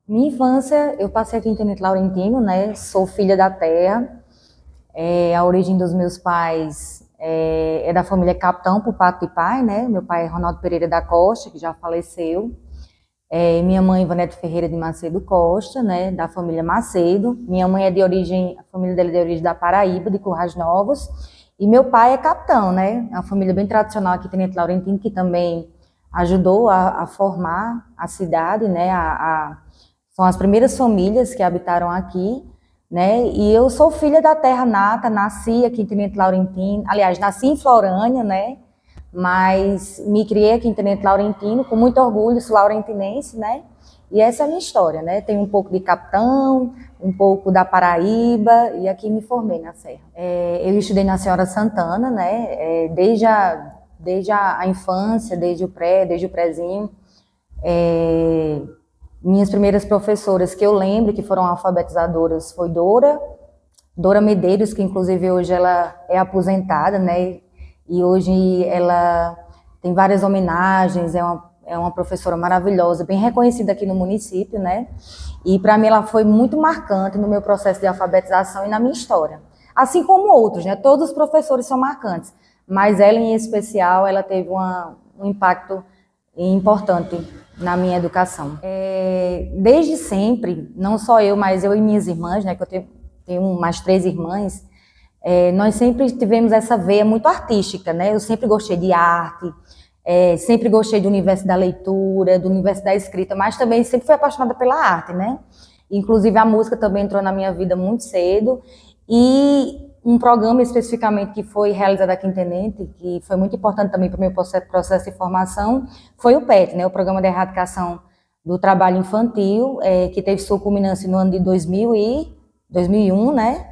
Minha infância, eu passei aqui em Tenente Laurentino, né? Sou filha da terra. A origem dos meus pais é da família Capitão, por parte de pai, né? Meu pai é Ronaldo Pereira da Costa, que já faleceu. Minha mãe, Vanete Ferreira de Macedo Costa, né? Da família Macedo. Minha mãe é de origem, a família dela é de origem da Paraíba, de Currais Novos. E meu pai é capitão, né? É uma família bem tradicional aqui, Tenente Laurentino, que também ajudou a formar a cidade, né? São as primeiras famílias que habitaram aqui, né? E eu sou filha da terra nata, nasci aqui em Tenente Laurentino, aliás, nasci em Florânia, né? Mas me criei aqui em Tenente Laurentino, com muito orgulho, sou laurentinense, né? E essa é a minha história, né? Tem um pouco de Capitão, um pouco da Paraíba, e aqui me formei na Serra. Eu estudei na Senhora Santana, né? Desde a infância, desde o prézinho. Minhas primeiras professoras que eu lembro que foram alfabetizadoras foi Dora Medeiros, que inclusive hoje ela é aposentada, né? E hoje ela tem várias homenagens, é uma professora maravilhosa, bem reconhecida aqui no município, né? E para mim ela foi muito marcante no meu processo de alfabetização e na minha história. Assim como outros, né? Todos os professores são marcantes, mas ela em especial, ela teve um impacto importante na minha educação. Desde sempre, não só eu, mas eu e minhas irmãs, né, que eu tenho mais 3 irmãs, nós sempre tivemos essa veia muito artística, né? Eu sempre gostei de arte, sempre gostei do universo da leitura, do universo da escrita, mas também sempre fui apaixonada pela arte, né? Inclusive a música também entrou na minha vida muito cedo e um programa especificamente que foi realizado aqui em Tenente, que foi muito importante também para o meu processo de formação, foi o PET, né? O Programa de Erradicação do Trabalho Infantil, que teve sua culminância no ano de 2001, né?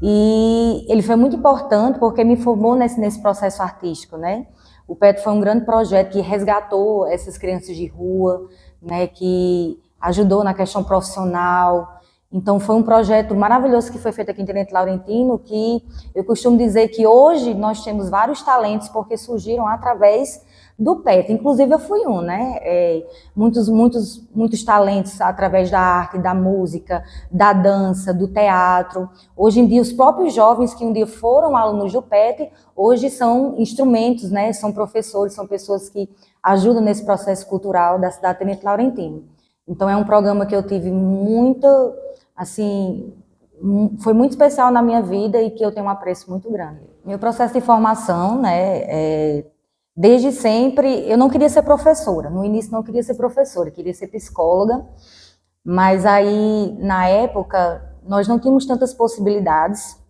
E ele foi muito importante porque me formou nesse processo artístico, né? O PET foi um grande projeto que resgatou essas crianças de rua, né? Que ajudou na questão profissional. Então foi um projeto maravilhoso que foi feito aqui em Tenente Laurentino, que eu costumo dizer que hoje nós temos vários talentos porque surgiram através do PET. Inclusive eu fui né? Muitos talentos através da arte, da música, da dança, do teatro. Hoje em dia os próprios jovens que um dia foram alunos do PET, hoje são instrumentos, né? São professores, são pessoas que ajudam nesse processo cultural da cidade de Tenente Laurentino. Então é um programa que eu tive muito, assim, foi muito especial na minha vida e que eu tenho um apreço muito grande. Meu processo de formação, né, desde sempre, eu não queria ser professora. No início não queria ser professora, queria ser psicóloga. Mas aí, na época, nós não tínhamos tantas possibilidades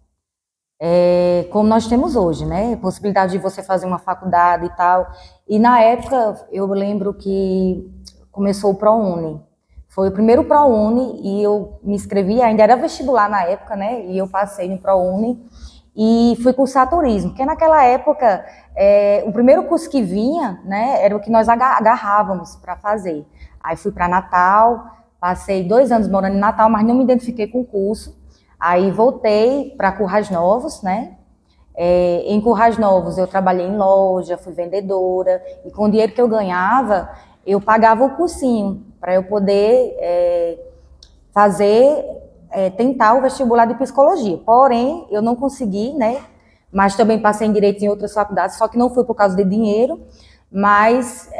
como nós temos hoje, né? Possibilidade de você fazer uma faculdade e tal. E na época, eu lembro que começou o ProUni. Foi o primeiro ProUni e eu me inscrevi, ainda era vestibular na época, né? E eu passei no ProUni e fui cursar turismo, porque naquela época o primeiro curso que vinha, né, era o que nós agarrávamos para fazer. Aí fui para Natal, passei 2 anos morando em Natal, mas não me identifiquei com o curso. Aí voltei para Currais Novos, né? Em Currais Novos eu trabalhei em loja, fui vendedora, e com o dinheiro que eu ganhava, eu pagava o cursinho para eu poder tentar o vestibular de psicologia. Porém, eu não consegui, né? Mas também passei em direito em outras faculdades, só que não fui por causa de dinheiro, mas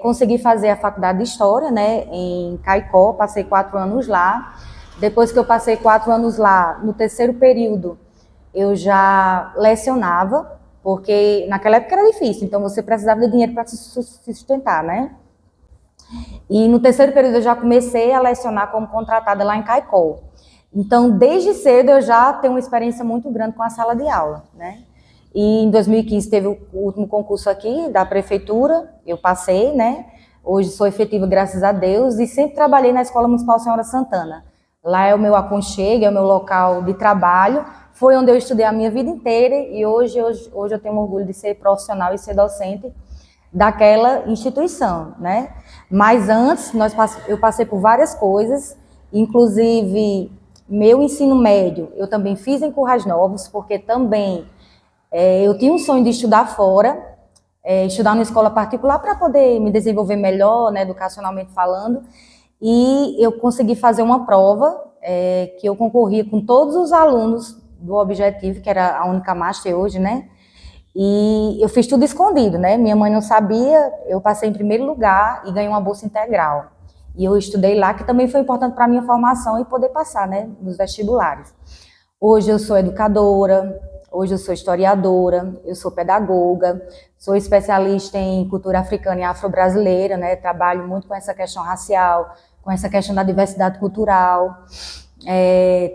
consegui fazer a faculdade de História, né? Em Caicó, passei 4 anos lá. Depois que eu passei 4 anos lá, no terceiro período, eu já lecionava, porque naquela época era difícil, então você precisava de dinheiro para se sustentar, né? E no terceiro período eu já comecei a lecionar como contratada lá em Caicó. Então, desde cedo eu já tenho uma experiência muito grande com a sala de aula, né? E em 2015 teve o último concurso aqui da prefeitura, eu passei, né? Hoje sou efetiva, graças a Deus, e sempre trabalhei na Escola Municipal Senhora Santana. Lá é o meu aconchego, é o meu local de trabalho, foi onde eu estudei a minha vida inteira e hoje eu tenho orgulho de ser profissional e ser docente daquela instituição, né? Mas antes, eu passei por várias coisas, inclusive meu ensino médio, eu também fiz em Currais Novos, porque também eu tinha um sonho de estudar fora, estudar numa escola particular para poder me desenvolver melhor, né, educacionalmente falando. e eu consegui fazer uma prova que eu concorria com todos os alunos do Objetivo, que era a única master hoje, né? E eu fiz tudo escondido, né? Minha mãe não sabia, eu passei em primeiro lugar e ganhei uma bolsa integral. E eu estudei lá, que também foi importante para a minha formação e poder passar, né, nos vestibulares. Hoje eu sou educadora, hoje eu sou historiadora, eu sou pedagoga, sou especialista em cultura africana e afro-brasileira, né? Trabalho muito com essa questão racial, com essa questão da diversidade cultural.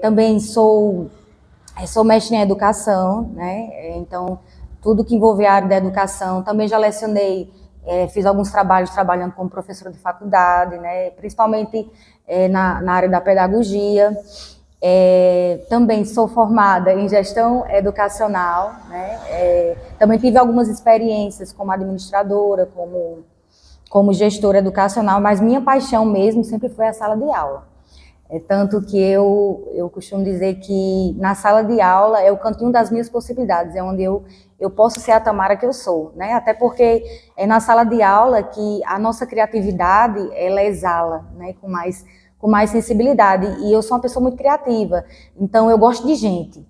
Também sou mestre em educação, né? Então, tudo que envolve a área da educação. Também já lecionei, fiz alguns trabalhos trabalhando como professora de faculdade, né? Principalmente na área da pedagogia. Também sou formada em gestão educacional, né? Também tive algumas experiências como administradora, como gestora educacional, mas minha paixão mesmo sempre foi a sala de aula. Tanto que eu costumo dizer que na sala de aula é o cantinho das minhas possibilidades, é onde eu posso ser a Tamara que eu sou, né? Até porque é na sala de aula que a nossa criatividade, ela exala, né? Com mais sensibilidade, e eu sou uma pessoa muito criativa, então eu gosto de gente,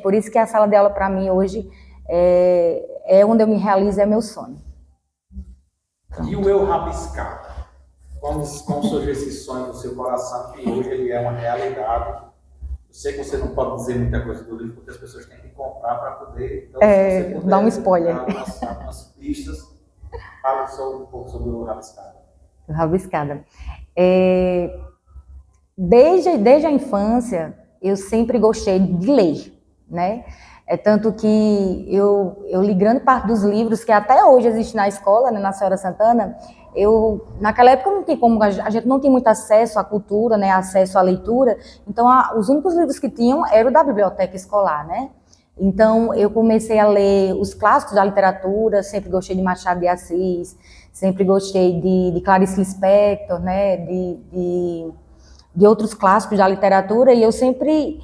por isso que a sala de aula para mim hoje é onde eu me realizo, é meu sonho. E o eu rabiscado? Como surgiu esse sonho no seu coração, que hoje ele é uma realidade? Eu sei que você não pode dizer muita coisa do livro, porque as pessoas têm que comprar para poder... Então, se você puder dar um spoiler. Dar algumas pistas, fala um pouco sobre o rabiscado. O rabiscado. Desde a infância, eu sempre gostei de ler, né? Tanto que eu li grande parte dos livros que até hoje existem na escola, né, na Senhora Santana. Naquela época não tem como, a gente não tinha muito acesso à cultura, né, acesso à leitura, então os únicos livros que tinham eram da biblioteca escolar, né? Então eu comecei a ler os clássicos da literatura, sempre gostei de Machado de Assis, sempre gostei de Clarice Lispector, né, de outros clássicos da literatura, e eu sempre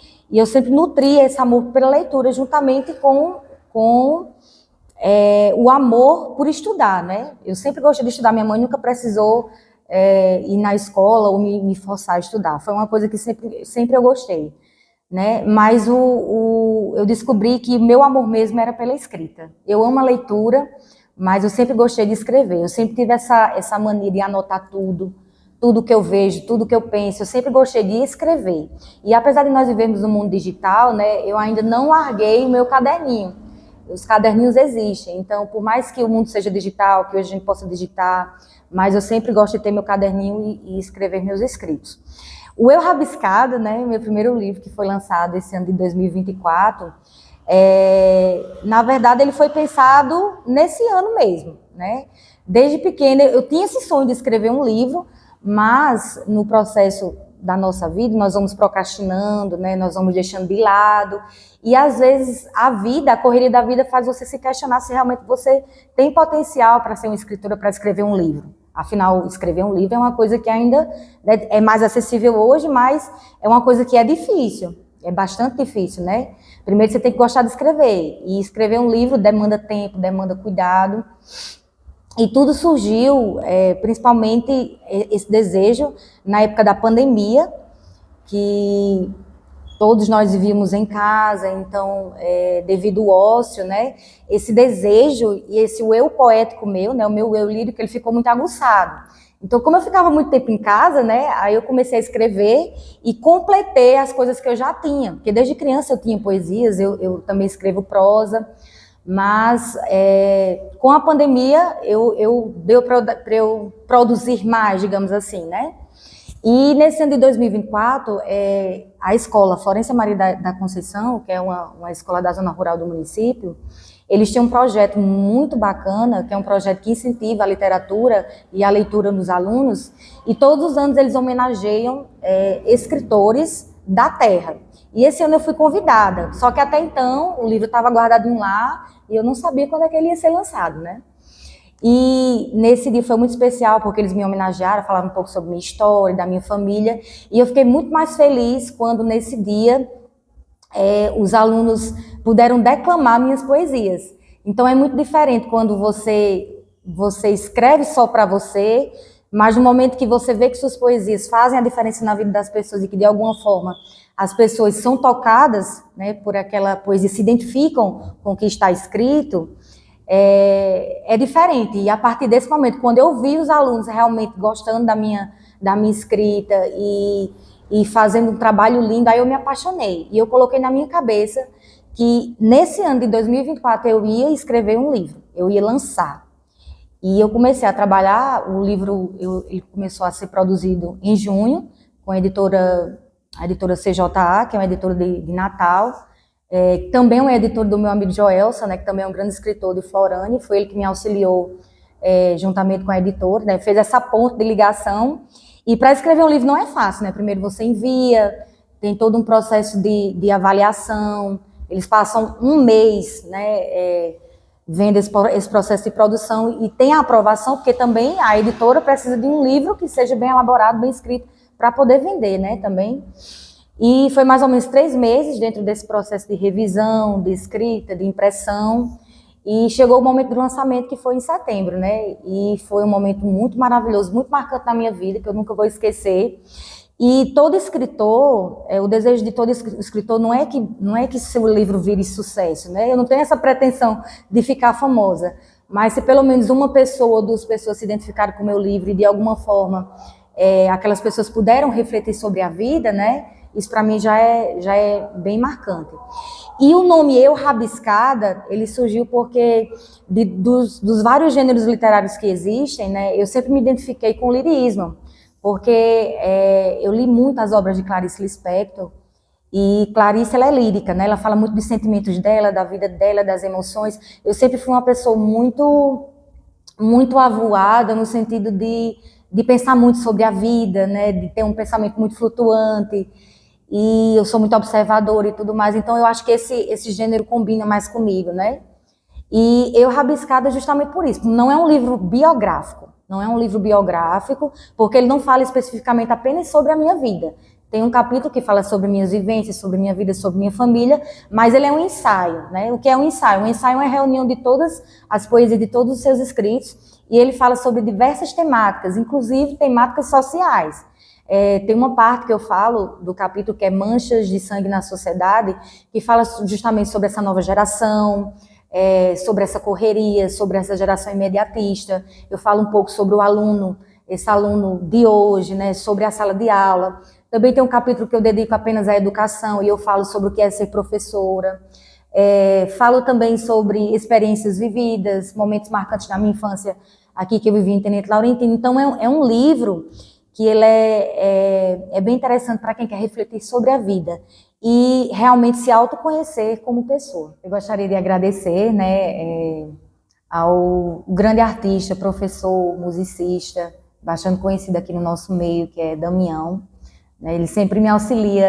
nutri esse amor pela leitura, juntamente com o amor por estudar, né? Eu sempre gostei de estudar, minha mãe nunca precisou ir na escola ou me forçar a estudar, foi uma coisa que sempre eu gostei, né? Mas eu descobri que meu amor mesmo era pela escrita. Eu amo a leitura, mas eu sempre gostei de escrever, eu sempre tive essa mania de anotar tudo que eu vejo, tudo que eu penso, eu sempre gostei de escrever. E apesar de nós vivermos no mundo digital, né, eu ainda não larguei o meu caderninho. Os caderninhos existem, então por mais que o mundo seja digital, que hoje a gente possa digitar, mas eu sempre gosto de ter meu caderninho e escrever meus escritos. O Eu Rabiscado, né, meu primeiro livro que foi lançado esse ano de 2024, na verdade ele foi pensado nesse ano mesmo, né? Desde pequena eu tinha esse sonho de escrever um livro, mas no processo da nossa vida nós vamos procrastinando, né? Nós vamos deixando de lado, e às vezes a correria da vida faz você se questionar se realmente você tem potencial para ser uma escritora, para escrever um livro. Afinal, escrever um livro é uma coisa que ainda é mais acessível hoje, mas é uma coisa que é difícil, é bastante difícil, né? Primeiro você tem que gostar de escrever, e escrever um livro demanda tempo, demanda cuidado. E tudo surgiu, principalmente esse desejo, na época da pandemia, que todos nós vivíamos em casa, então, devido ao ócio, né, esse desejo e esse eu poético meu, né, o meu eu lírico, ele ficou muito aguçado. Então, como eu ficava muito tempo em casa, né, aí eu comecei a escrever e completei as coisas que eu já tinha, porque desde criança eu tinha poesias, eu também escrevo prosa, mas com a pandemia deu para eu produzir mais, digamos assim, né? E nesse ano de 2024, a escola Florência Maria da Conceição, que é uma escola da zona rural do município, eles têm um projeto muito bacana, que é um projeto que incentiva a literatura e a leitura nos alunos, e todos os anos eles homenageiam escritores da terra. E esse ano eu fui convidada, só que até então o livro estava guardado lá e eu não sabia quando é que ele ia ser lançado, né? E nesse dia foi muito especial porque eles me homenagearam, falaram um pouco sobre minha história, da minha família, e eu fiquei muito mais feliz quando nesse dia os alunos puderam declamar minhas poesias. Então é muito diferente quando você escreve só para você, mas no momento que você vê que suas poesias fazem a diferença na vida das pessoas e que de alguma forma as pessoas são tocadas, né, por aquela poesia, se identificam com o que está escrito, é diferente. E a partir desse momento, quando eu vi os alunos realmente gostando da minha escrita e fazendo um trabalho lindo, aí eu me apaixonei. E eu coloquei na minha cabeça que nesse ano de 2024 eu ia escrever um livro, eu ia lançar. E eu comecei a trabalhar, o livro ele começou a ser produzido em junho, com a editora CJA, que é uma editora de Natal, também é um editor do meu amigo Joelson, né, que também é um grande escritor de Florânia, foi ele que me auxiliou juntamente com a editora, né, fez essa ponte de ligação. E para escrever um livro não é fácil, né? Primeiro você envia, tem todo um processo de avaliação, eles passam um mês, né, vendo esse processo de produção e tem a aprovação, porque também a editora precisa de um livro que seja bem elaborado, bem escrito, para poder vender, né, também. E foi mais ou menos 3 meses dentro desse processo de revisão, de escrita, de impressão, e chegou o momento do lançamento, que foi em setembro, né, e foi um momento muito maravilhoso, muito marcante na minha vida, que eu nunca vou esquecer. E todo escritor, o desejo de todo escritor não é que seu livro vire sucesso, né? Eu não tenho essa pretensão de ficar famosa, mas se pelo menos uma pessoa ou 2 pessoas se identificarem com o meu livro e de alguma forma aquelas pessoas puderam refletir sobre a vida, né? Isso para mim já é bem marcante. E o nome Eu Rabiscada, ele surgiu porque dos vários gêneros literários que existem, né? Eu sempre me identifiquei com o lirismo. Porque eu li muitas obras de Clarice Lispector, e Clarice ela é lírica, né? Ela fala muito dos sentimentos dela, da vida dela, das emoções. Eu sempre fui uma pessoa muito, muito avoada no sentido de pensar muito sobre a vida, né? De ter um pensamento muito flutuante, e eu sou muito observadora e tudo mais, então eu acho que esse gênero combina mais comigo, né? E Eu Rabiscada justamente por isso. Não é um livro biográfico. Não é um livro biográfico, porque ele não fala especificamente apenas sobre a minha vida. Tem um capítulo que fala sobre minhas vivências, sobre minha vida, sobre minha família, mas ele é um ensaio, né? O que é um ensaio? Um ensaio é uma reunião de todas as poesias de todos os seus escritos, e ele fala sobre diversas temáticas, inclusive temáticas sociais. Tem uma parte que eu falo do capítulo que é Manchas de Sangue na Sociedade, que fala justamente sobre essa nova geração, sobre essa correria, sobre essa geração imediatista. Eu falo um pouco sobre o aluno, esse aluno de hoje, né, sobre a sala de aula. Também tem um capítulo que eu dedico apenas à educação e eu falo sobre o que é ser professora. Falo também sobre experiências vividas, momentos marcantes da minha infância aqui que eu vivi em Tenente Laurentino. Então é um livro que ele é bem interessante para quem quer refletir sobre a vida e realmente se autoconhecer como pessoa. Eu gostaria de agradecer, né, ao grande artista, professor, musicista, bastante conhecido aqui no nosso meio, que é Damião. Né, ele sempre me auxilia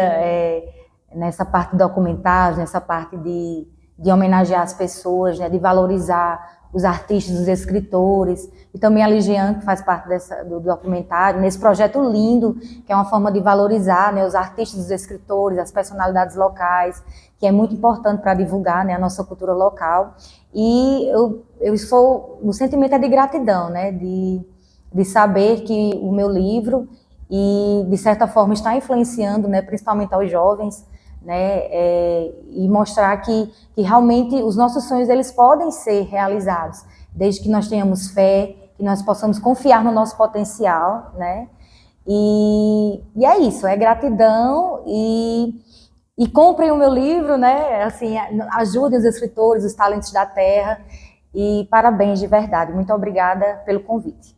nessa parte de documentário, nessa parte de homenagear as pessoas, né, de valorizar os artistas, os escritores, e também a Ligiane, que faz parte do documentário, nesse projeto lindo, que é uma forma de valorizar, né, os artistas, os escritores, as personalidades locais, que é muito importante para divulgar, né, a nossa cultura local. E o sentimento é de gratidão, né, de saber que o meu livro, e de certa forma está influenciando, né, principalmente aos jovens, né, e mostrar que realmente os nossos sonhos eles podem ser realizados, desde que nós tenhamos fé, que nós possamos confiar no nosso potencial, né, e é isso, é gratidão e comprem o meu livro, né, assim, ajudem os escritores, os talentos da terra, e parabéns de verdade, muito obrigada pelo convite.